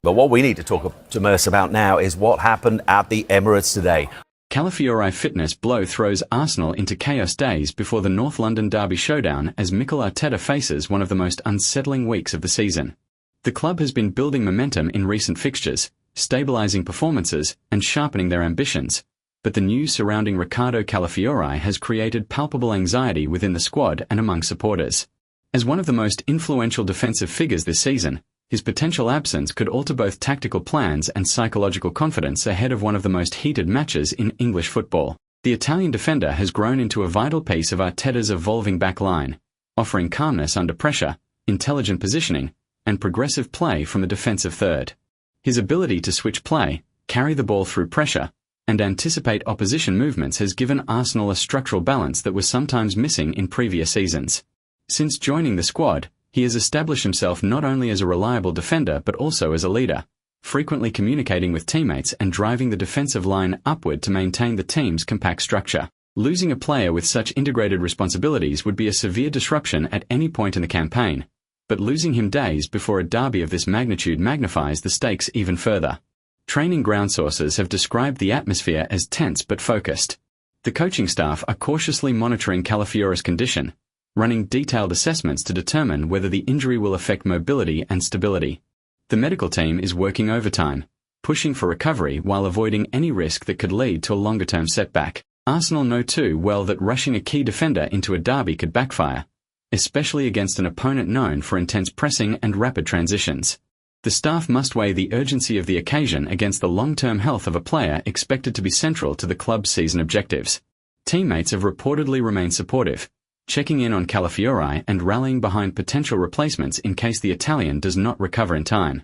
But what we need to talk to Merce about now is what happened at the Emirates today. Calafiori fitness blow throws Arsenal into chaos days before the North London derby showdown as Mikel Arteta faces one of the most unsettling weeks of the season. The club has been building momentum in recent fixtures, stabilising performances and sharpening their ambitions, but the news surrounding Riccardo Calafiori has created palpable anxiety within the squad and among supporters. As one of the most influential defensive figures this season, his potential absence could alter both tactical plans and psychological confidence ahead of one of the most heated matches in English football. The Italian defender has grown into a vital piece of Arteta's evolving back line, offering calmness under pressure, intelligent positioning, and progressive play from the defensive third. His ability to switch play, carry the ball through pressure, and anticipate opposition movements has given Arsenal a structural balance that was sometimes missing in previous seasons. Since joining the squad, he has established himself not only as a reliable defender but also as a leader, frequently communicating with teammates and driving the defensive line upward to maintain the team's compact structure. Losing a player with such integrated responsibilities would be a severe disruption at any point in the campaign, but losing him days before a derby of this magnitude magnifies the stakes even further. Training ground sources have described the atmosphere as tense but focused. The coaching staff are cautiously monitoring Calafiori's condition, running detailed assessments to determine whether the injury will affect mobility and stability. The medical team is working overtime, pushing for recovery while avoiding any risk that could lead to a longer-term setback. Arsenal know too well that rushing a key defender into a derby could backfire, especially against an opponent known for intense pressing and rapid transitions. The staff must weigh the urgency of the occasion against the long-term health of a player expected to be central to the club's season objectives. Teammates have reportedly remained supportive, checking in on Calafiori and rallying behind potential replacements in case the Italian does not recover in time.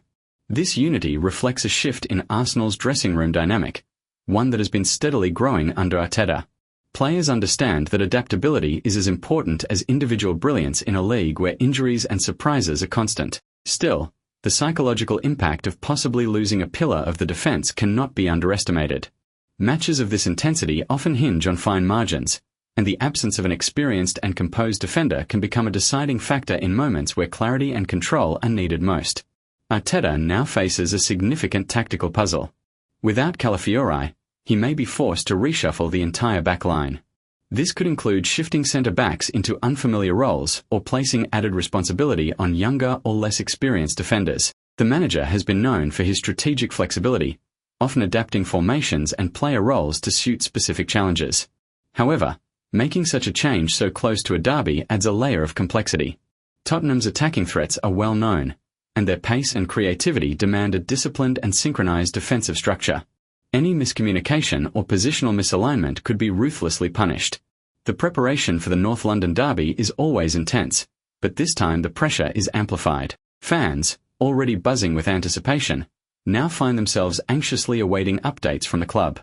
This unity reflects a shift in Arsenal's dressing room dynamic, one that has been steadily growing under Arteta. Players understand that adaptability is as important as individual brilliance in a league where injuries and surprises are constant. Still, the psychological impact of possibly losing a pillar of the defence cannot be underestimated. Matches of this intensity often hinge on fine margins, and the absence of an experienced and composed defender can become a deciding factor in moments where clarity and control are needed most. Arteta now faces a significant tactical puzzle. Without Calafiori, he may be forced to reshuffle the entire back line. This could include shifting centre-backs into unfamiliar roles or placing added responsibility on younger or less experienced defenders. The manager has been known for his strategic flexibility, often adapting formations and player roles to suit specific challenges. However, making such a change so close to a derby adds a layer of complexity. Tottenham's attacking threats are well known, and their pace and creativity demand a disciplined and synchronized defensive structure. Any miscommunication or positional misalignment could be ruthlessly punished. The preparation for the North London derby is always intense, but this time the pressure is amplified. Fans, already buzzing with anticipation, now find themselves anxiously awaiting updates from the club.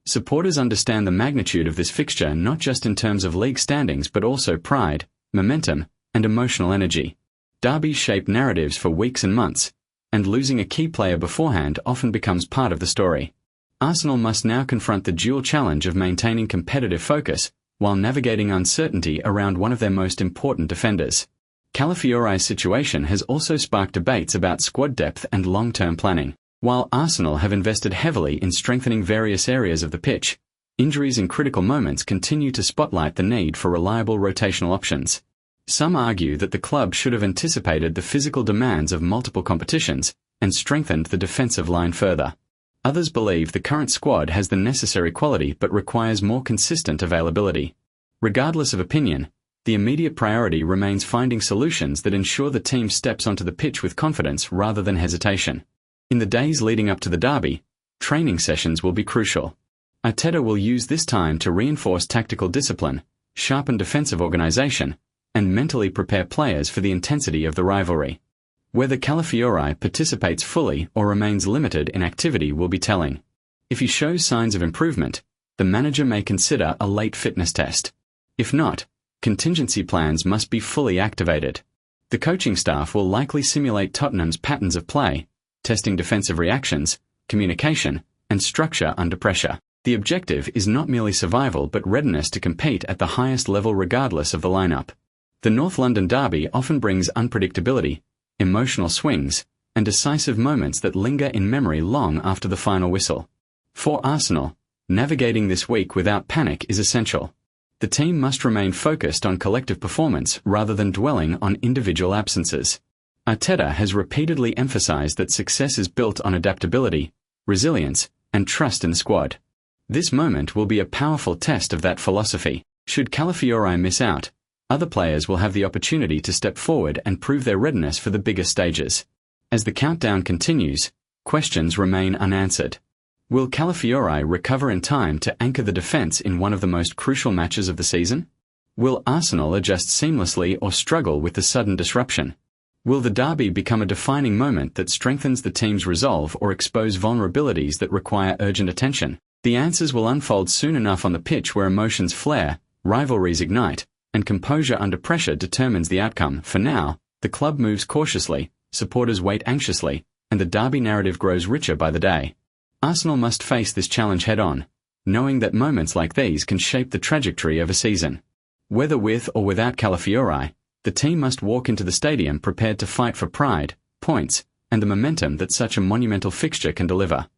Supporters understand the magnitude of this fixture not just in terms of league standings but also pride, momentum, and emotional energy. Derbies shape narratives for weeks and months, and losing a key player beforehand often becomes part of the story. Arsenal must now confront the dual challenge of maintaining competitive focus while navigating uncertainty around one of their most important defenders. Calafiori's situation has also sparked debates about squad depth and long-term planning. While Arsenal have invested heavily in strengthening various areas of the pitch, injuries in critical moments continue to spotlight the need for reliable rotational options. Some argue that the club should have anticipated the physical demands of multiple competitions and strengthened the defensive line further. Others believe the current squad has the necessary quality but requires more consistent availability. Regardless of opinion, the immediate priority remains finding solutions that ensure the team steps onto the pitch with confidence rather than hesitation. In the days leading up to the derby, training sessions will be crucial. Arteta will use this time to reinforce tactical discipline, sharpen defensive organisation, and mentally prepare players for the intensity of the rivalry. Whether Calafiori participates fully or remains limited in activity will be telling. If he shows signs of improvement, the manager may consider a late fitness test. If not, contingency plans must be fully activated. The coaching staff will likely simulate Tottenham's patterns of play, testing defensive reactions, communication, and structure under pressure. The objective is not merely survival but readiness to compete at the highest level regardless of the lineup. The North London derby often brings unpredictability, emotional swings, and decisive moments that linger in memory long after the final whistle. For Arsenal, navigating this week without panic is essential. The team must remain focused on collective performance rather than dwelling on individual absences. Arteta has repeatedly emphasized that success is built on adaptability, resilience, and trust in the squad. This moment will be a powerful test of that philosophy. Should Calafiori miss out, other players will have the opportunity to step forward and prove their readiness for the bigger stages. As the countdown continues, questions remain unanswered. Will Calafiori recover in time to anchor the defence in one of the most crucial matches of the season? Will Arsenal adjust seamlessly or struggle with the sudden disruption? Will the derby become a defining moment that strengthens the team's resolve or expose vulnerabilities that require urgent attention? The answers will unfold soon enough on the pitch, where emotions flare, rivalries ignite, and composure under pressure determines the outcome. For now, the club moves cautiously, supporters wait anxiously, and the derby narrative grows richer by the day. Arsenal must face this challenge head-on, knowing that moments like these can shape the trajectory of a season. Whether with or without Calafiori, the team must walk into the stadium prepared to fight for pride, points, and the momentum that such a monumental fixture can deliver.